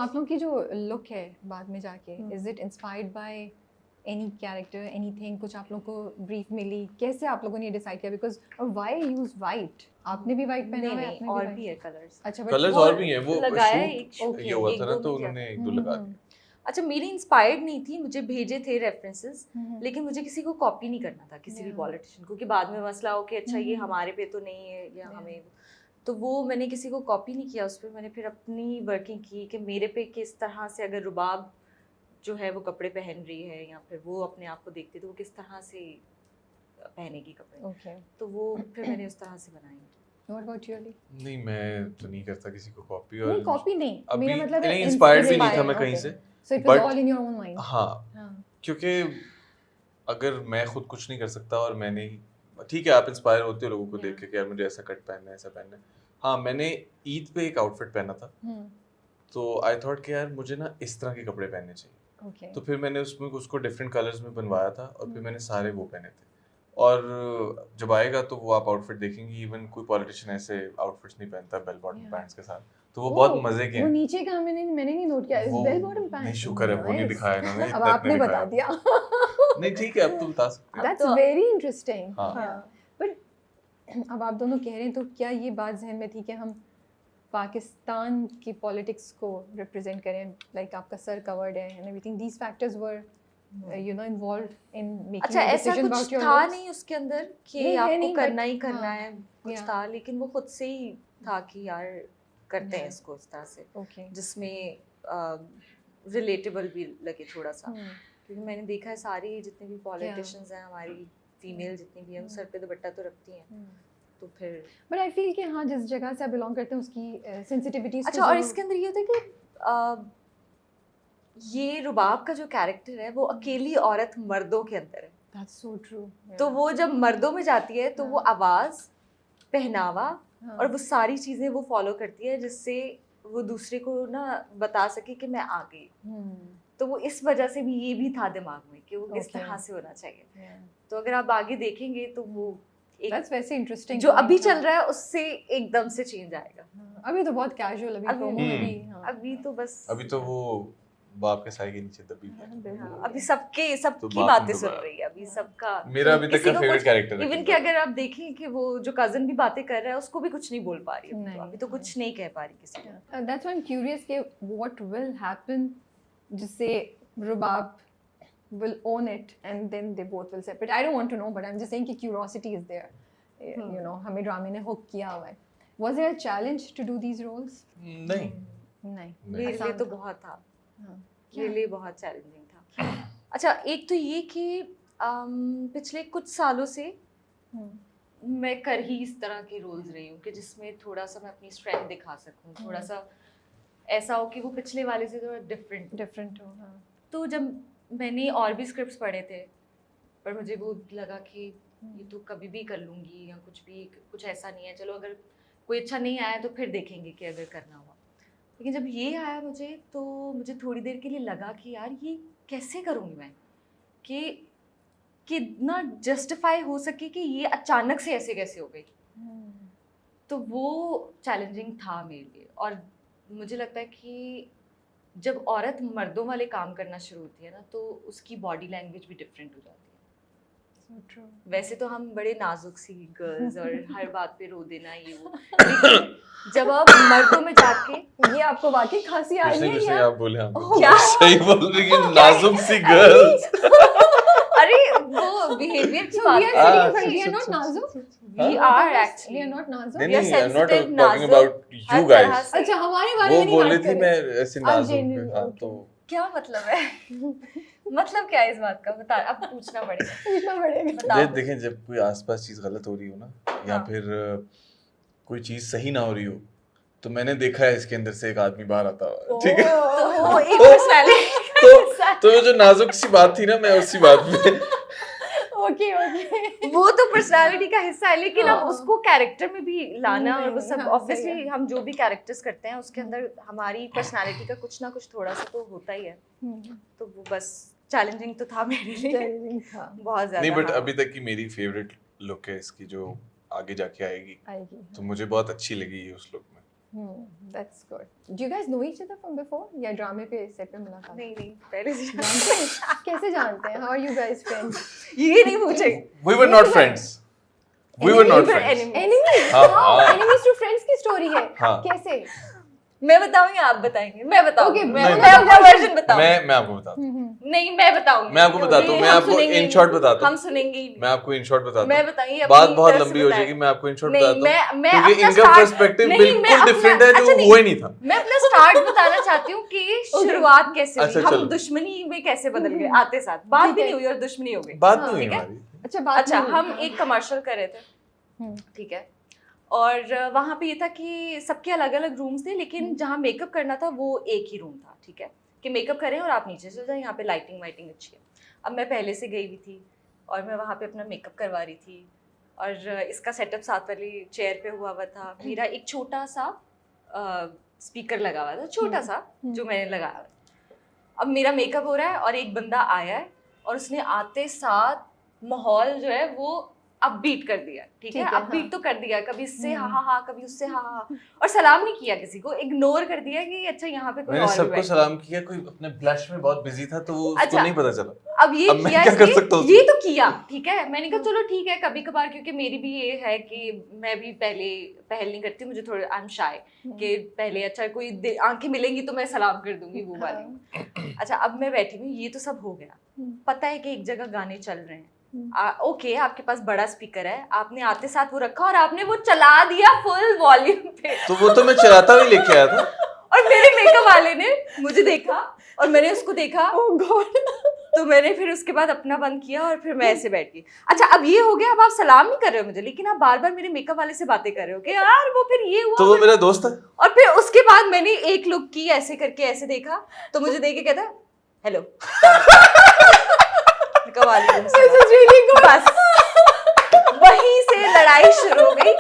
आप लोगों की जो लुक है बाद में जाके, is it inspired by any character, anything? कुछ आप लोगों को ब्रीफ मिली? कैसे आप लोगों ने डिसाइड किया? Because why use white? आपने भी वाइट पहना हुआ है? आपने और भी भी है white? कलर्स। अच्छा, कलर्स और भी हैं, वो लगाया है शूट एक ये हुआ था ना, दो तो में किया उन्होंने था। एक दो लगा दिए। अच्छा, मेरी इंस्पायर्ड नहीं थी, मुझे भेजे थे रेफरेंसेस, लेकिन मुझे किसी को कॉपी नहीं करना था, किसी भी पॉलिटिशियन को, कि बाद में मसला हो कि अच्छा ये हमारे पे तो नहीं है या हमें, तो वो मैंने किसी को कॉपी नहीं किया उस पर। मैंने फिर अपनी वर्किंग की कि मेरे पे किस तरह से, अगर रुबाब जो है वो कपड़े पहन रही है या फिर वो अपने आप को देखती है तो वो किस तरह से पहनेगी कपड़े। ओके, तो वो फिर मैंने उस तरह से बनाई। What about you Ali? नहीं, मैं तो नहीं करता किसी को कॉपी। और नहीं, कॉपी नहीं, अभी मेरा मतलब है नहीं, इंस्पायर्ड भी नहीं था inspiration, मैं कहीं okay. से, So it was but all in your own mind. हाँ, क्योंकि अगर मैं खुद कुछ नहीं कर सकता और मैंने ही, ठीक है आप इंस्पायर होते हो लोगों को देख के कि यार मुझे ऐसा कट पहनना है, ऐसा पहनना है। हाँ, मैंने ईद पे एक आउटफिट पहना था, तो आई थॉट कि यार मुझे ना इस तरह के कपड़े पहनने चाहिए। Okay. तो फिर मैंने उसमें उसको डिफरेंट कलर्स में बनवाया था और फिर मैंने सारे वो पहने थे। और जब आएगा तो वो आप आउटफिट देखेंगी, इवन कोई पॉलिटिशियन ऐसे आउटफिट्स नहीं पहनता बेल बॉटम पैंट्स के साथ, तो वो बहुत मजे के वो हैं। नीचे का मैंने नहीं नोट किया, इस बेल बॉटम पैंट। नहीं, शुक्र है वो नहीं दिखाया इन्होंने, अब इतना आपने इतना बता दिखाया। दिया। नहीं ठीक है, अब तो बता सकते हैं। That's very interesting. हाँ। बट अब आप दोनों कह रहे हैं, तो क्या ये बात जहन में थी कि हम पाकिस्तान की पॉलिटिक्स को रिप्रेजेंट करें? लाइक आपका सर कवर्ड है and everything, these factors were you know involved in making अच्छा, अ ऐसा डिसीजन कुछ अबाउट योर था लुक्स? नहीं उसके अंदर कि नहीं, है आपको नहीं, करना but ही करना हाँ, है, कुछ yeah. था, लेकिन वो खुद से ही था कि यार करते हैं Yeah. इसको इस तरह से, Okay. जिसमें रिलेटेबल भी लगे थोड़ा सा। क्योंकि मैंने देखा है सारी जितने भी पॉलिटिशियंस हैं हमारी, फीमेल जितनी भी हैं, सर पे दुपट्टा तो रखती हैं। तो फिर बट आई फील कि हाँ, जिस जगह से आप बिलोंग करते हैं उसकी सेंसिटिविटीज। अच्छा, और इसके अंदर ये होता है कि ये रुबाब का जो कैरेक्टर है वो अकेली औरत मर्दों के अंदर है। That's so true. तो वो जब मर्दों में जाती है तो वो आवाज, पहनावा और वो सारी चीजें वो फॉलो करती है, जिससे वो दूसरे को ना बता सके कि मैं आ गई। तो वो इस वजह से भी ये भी था दिमाग में कि वो किस तरह से होना चाहिए। तो अगर आप आगे देखेंगे तो वो That's वैसे इंटरेस्टिंग जो अभी चल रहा है उससे एकदम से चेंज आएगा। अभी तो बहुत कैजुअल, अभी प्रोमो में भी अभी तो बस अभी तो वो बाप के साय के नीचे दबी है। अभी सबकी तो बातें सुन रही है, अभी सबका। मेरा अभी तक का फेवरेट कैरेक्टर है। इवन कि अगर आप देखें कि वो जो कजन भी बातें कर रहा है उसको भी कुछ नहीं बोल पा रही है, अभी तो कुछ नहीं कह पा रही किसी को। That's why I am curious कि व्हाट विल हैपन जिससे रुबाब will own it and then they both will separate. I don't want to know, but I'm just saying कि curiosity is there. You know, हमें ड्रामे ने hook किया हुआ है. Was there a challenge to do these roles? नहीं, मेरे लिए तो बहुत था, मेरे लिए बहुत चैलेंजिंग था। अच्छा, एक तो ये कि पिछले कुछ सालों से मैं कर ही इस तरह के रोल्स रही हूँ कि जिसमें थोड़ा सा मैं अपनी स्ट्रेंथ दिखा सकूँ, थोड़ा सा ऐसा हो कि वो पिछले वाले से थोड़ा डिफरेंट हो। तो जब मैंने और भी स्क्रिप्ट्स पढ़े थे, पर मुझे वो लगा कि ये तो कभी भी कर लूँगी या कुछ भी, कुछ ऐसा नहीं है, चलो अगर कोई अच्छा नहीं आया तो फिर देखेंगे कि अगर करना हुआ। लेकिन जब ये आया मुझे, तो मुझे थोड़ी देर के लिए लगा कि यार ये कैसे करूँगी मैं कि ना जस्टिफाई हो सके कि ये अचानक से ऐसे कैसे हो गई। तो वो चैलेंजिंग था मेरे लिए। और मुझे लगता है कि जब औरत मर्दों वाले काम करना शुरू होती है ना, तो उसकी बॉडी लैंग्वेज भी डिफरेंट हो जाती है। So true. वैसे तो हम बड़े नाजुक सी गर्ल्स और हर बात पे रो देना ये वो, लेकिन जब आप मर्दों में जाके, ये आपको वाकई खांसी आ रही है या आप बोले हम क्या सही बोल रही हैं, नाजुक सी गर्ल्स। अरे वो बिहेवियर की बात है। We are not नाजुक. We are actually. We are not नाजुक. नहीं, I'm not talking about you guys. अच्छा, हमारे बारे में नहीं वो बोले बात थी कर मैं रहे। ऐसे नाजुक। हाँ, तो क्या मतलब है? मतलब क्या है इस बात का? बता, अब पूछना पड़ेगा। देखें, जब कोई आसपास चीज गलत हो रही हो ना, या फिर कोई चीज सही ना हो रही हो, तो मैंने देखा है इसके अंदर से एक आदमी बाहर आता हुआ, ठीक है? तो एक पर्सनालिटी, तो जो नाजुक सी बात थी ना, मैं उसी बात में ओके वो तो पर्सनालिटी का हिस्सा है, लेकिन अब उसको कैरेक्टर में भी लाना और वो सब, ऑब्वियसली हम जो भी कैरेक्टर्स करते हैं उसके अंदर हमारी पर्सनालिटी का कुछ ना कुछ थोड़ा सा तो होता ही है। तो वो बस चैलेंजिंग तो था मेरे लिए, बहुत ज्यादा। नहीं, बट अभी तक की मेरी फेवरेट लुक है इसकी, जो आगे जाके आएगी, तो मुझे बहुत अच्छी लगी है उस लुक में। That's good. Do you guys know each other from before? या ड्रामे पे सेट पे मुलाकात? नहीं पहले से जानते हैं? कैसे जानते हैं? How are you guys friends? ये नहीं पूछे। We were not friends. We were not friends. Enemies? हाँ, Wow, हाँ। enemies to friends की story है। हाँ। कैसे? मैं बताऊँ या आप बताएंगे? मैं बताऊँ। Okay, मैं नहीं, अपना वर्जन बताऊँ। मैं आपको बताता हूँ। नहीं मैं बताऊंगी। मैं आपको बताता हूँ, मैं हम आपको सुनेंगे in ही short नहीं। बताता हूँ। हम सुनेंगे ही नहीं। मैं आपको इन शॉर्ट बताता मैं हूँ। बताइए अपनी बात बहुत तरफ से लंबी हो बताएं। जाएगी, मैं आपको इन शॉर्ट नहीं, बताता हूँ मैं क्योंकि अपना इनका start- पर्सपेक्टिव नहीं, मैं बिल्कुल अपना- डिफरेंट है अच्छा, जो नहीं। हुआ ही नहीं था। मैं अपना स्टार्ट बताना चाहती हूँ कि शुरुआत कैसे हुई, अच्छा, हम चलो। दुश्मनी में कैसे बदल गए आते साथ। बात ठीक भी है। नहीं हुई और दुश्मनी हो गई। बात हाँ, नहीं हुई ठीक है। हमारी। अच्छा हम एक कमर्शियल कर रहे थे, ठीक है, और वहाँ पे ये था कि सबके अलग अलग रूम्स थे, लेकिन जहाँ मेकअप करना था वो एक ही रूम था, ठीक है, कि मेकअप करें और आप नीचे चल जाए, यहाँ पे लाइटिंग वाइटिंग अच्छी है। अब मैं पहले से गई हुई थी और मैं वहाँ पे अपना मेकअप करवा रही थी और इसका सेटअप साथ वाली चेयर पे हुआ था। मेरा एक छोटा सा स्पीकर लगा हुआ था, छोटा सा, जो मैंने लगाया। अब मेरा मेकअप हो रहा है और एक बंदा आया है और उसने आते साथ माहौल जो है वो अपबीट कर दिया, ठीक है, अपबीट तो कर दिया, कभी इससे हा कभी उससे हा और सलाम नहीं किया, किसी को इग्नोर कर दिया कि अच्छा यहाँ पे कोई मैंने और सबको सलाम किया, कोई अपने ब्लश में बहुत बिजी था तो वो उसको अच्छा, नहीं पता चला। अब ये अब मैं किया क्या कर इसने, सकता हूँ? ये तो किया, ठीक है, मैंने कहा चलो ठीक है, कभी कभार, क्योंकि मेरी भी ये है कि मैं भी पहल नहीं करती, मुझे थोड़ा आई एम शाय कि पहले अच्छा कोई आंखें मिलेंगी तो मैं सलाम कर दूंगी वो वाली। अच्छा अब मैं बैठी हूँ, ये तो सब हो गया, पता है कि एक जगह गाने चल रहे हैं, ओके आपके पास बड़ा स्पीकर है, आपने आते साथ वो रखा और आपने वो चला दिया फुल वॉल्यूम पे। तो वो तो मैं चलाता हुआ लेके आया था और मेरे मेकअप वाले ने मुझे देखा और मैंने उसको देखा, Oh God. तो मैंने फिर उसके बाद अपना बंद किया और फिर मैं ऐसे बैठ गई। अच्छा अब ये हो गया, अब आप सलाम नहीं कर रहे हो मुझे, लेकिन आप बार बार मेरे मेकअप वाले से बातें कर रहे हो कि यार वो फिर ये हुआ, तो वो मेरा दोस्त है। और फिर उसके बाद मैंने एक लुक की, ऐसे करके ऐसे देखा, तो मुझे देख के कहता हेलो बस वहीं से लड़ाई शुरू हो गई।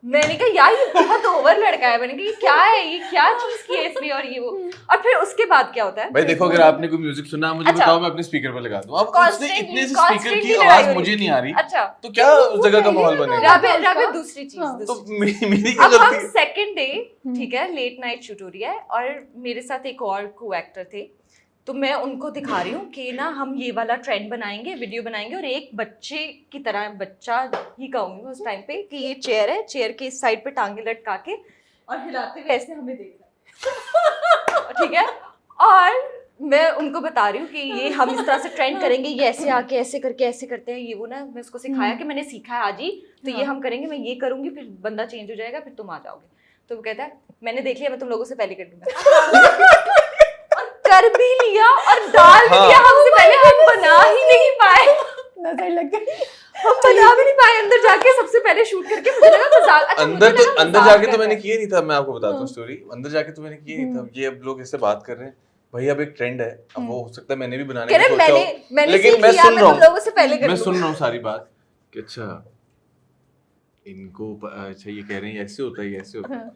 मैंने कहा यार ये बहुत ओवर लड़का है, मैंने कहा ये क्या है, ये क्या चीज की है इसलिए, और ये वो, और फिर उसके बाद क्या होता है भाई देखो, अगर आपने कोई म्यूजिक सुना मुझे अच्छा, बताओ, मैं अपने स्पीकर पे लगा दूं। अब उसने इतने से स्पीकर की constantly आवाज लड़ाई मुझे नहीं आ रही, अच्छा तो क्या उस जगह का माहौल बनेगा? राबे दूसरी चीज, हाँ। तो दूसरी मेरी क्या अब हम गलती है? सेकंड डे, ठीक है, लेट नाइट शूट हो रही है और मेरे साथ एक और को एक्टर थे, तो मैं उनको दिखा रही हूँ कि ना हम ये वाला ट्रेंड बनाएंगे, वीडियो बनाएंगे, और एक बच्चे की तरह, बच्चा ही कहूँगी उस टाइम पे, कि ये चेयर है, चेयर के इस साइड पे टांगे लटका के और हिलाते हुए ऐसे हमें देख रहा है, ठीक है, और मैं उनको बता रही हूँ कि ये हम इस तरह से ट्रेंड करेंगे, ये ऐसे आके ऐसे करके ऐसे करते हैं, ये वो ना, मैं उसको सिखाया कि मैंने सीखा है आज ही, तो ये हम करेंगे, मैं ये करूंगी, फिर बंदा चेंज हो जाएगा, फिर तुम आ जाओगे। तो वो कहता है मैंने देख लिया, मैं तुम लोगों से पहले कर दूंगा। कर भी लिया और डाल भी दिया, हमसे पहले हम बना ही नहीं पाए, नजर लग गई, हम बना भी नहीं पाए अंदर जाके, सबसे पहले शूट करके मुझे लगा मजाक, अच्छा अंदर जाके तो मैंने किया नहीं था, मैं आपको बताता हूँ स्टोरी। अंदर जाके तो मैंने किया नहीं था, ये अब लोग इससे बात कर रहे हैं, भाई अब एक ट्रेंड है, अब वो हो सकता है मैंने भी बनाने का सोचा हो, लेकिन मैं सुन रहा हूँ, मैं सुन रहा हूँ सारी बात कि अच्छा इनको अच्छा ये कह रहे हैं ऐसे होता है, ऐसे होता है।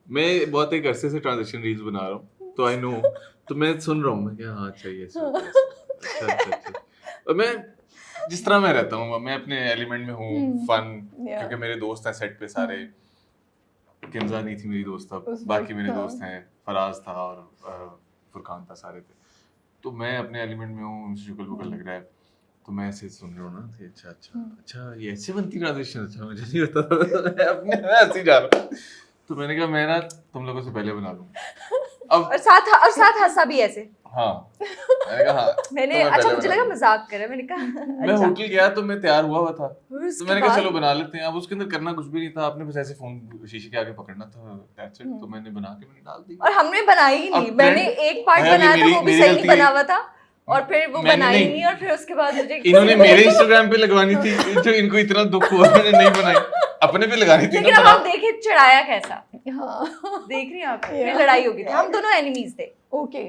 मैं बहुत एक अरसे से ट्रांजिशन रील्स बना रहा हूँ, तो आई नो, तो मैं सुन रहा हूँ, मैं क्या हाँ अच्छा ये ऐसे होता है, अच्छा। और मैं जिस तरह मैं रहता हूँ, मैं अपने एलिमेंट में हूँ, फन, क्योंकि मेरे दोस्त हैं सेट पे सारे, किंजा नहीं थी मेरी दोस्त, अब बाकी मेरे दोस्त हैं, फराज था और फुरकान था, सारे थे, तो मैं अपने एलिमेंट में हूँ, मुझे शुक्ल बुकल लग रहा है, तो मैं ऐसे सुन रहा हूँ ना, अच्छा ये ऐसे बनती ट्रांजिशन, अच्छा मुझे नहीं पता था, मैं अपने ऐसे ही जा रहा हूँ, तो मैंने कहा मैं ना तुम लोगों से पहले बना लूँ अब, और साथ हंसा भी ऐसे, हाँ मैंने कहा हाँ, मैंने अच्छा मुझे लगा मजाक कर रहा है, मैंने कहा मैं होटल गया तो मैं तैयार हुआ था, उसके तो मैंने कहा बाद- चलो बना लेते हैं। अब उसके अंदर करना कुछ भी नहीं था, आपने बस ऐसे फोन शीशे के आगे पकड़ना था, दैट्स इट, तो मैंने बना के मैंने डाल दी, और हमने बनाई ही नहीं, अब मैंने trend- एक पार्ट भाई, बनाया था, मेरी- वो भी मेरी सही गलती बना है। हुआ था, और फिर वो मैंने बनाई नहीं। नहीं, और फिर उसके बाद मुझे इन्होंने मेरे इंस्टाग्राम पे लगवानी थी, जो इनको इतना दुख हुआ मैंने नहीं बनाई, अपने पे लगानी थी लेकिन ना, अब बना। आप देखे चढ़ाया कैसा, हाँ, देख रही हैं आप, फिर लड़ाई हो गई थी, हम दोनों एनिमीज थे। okay.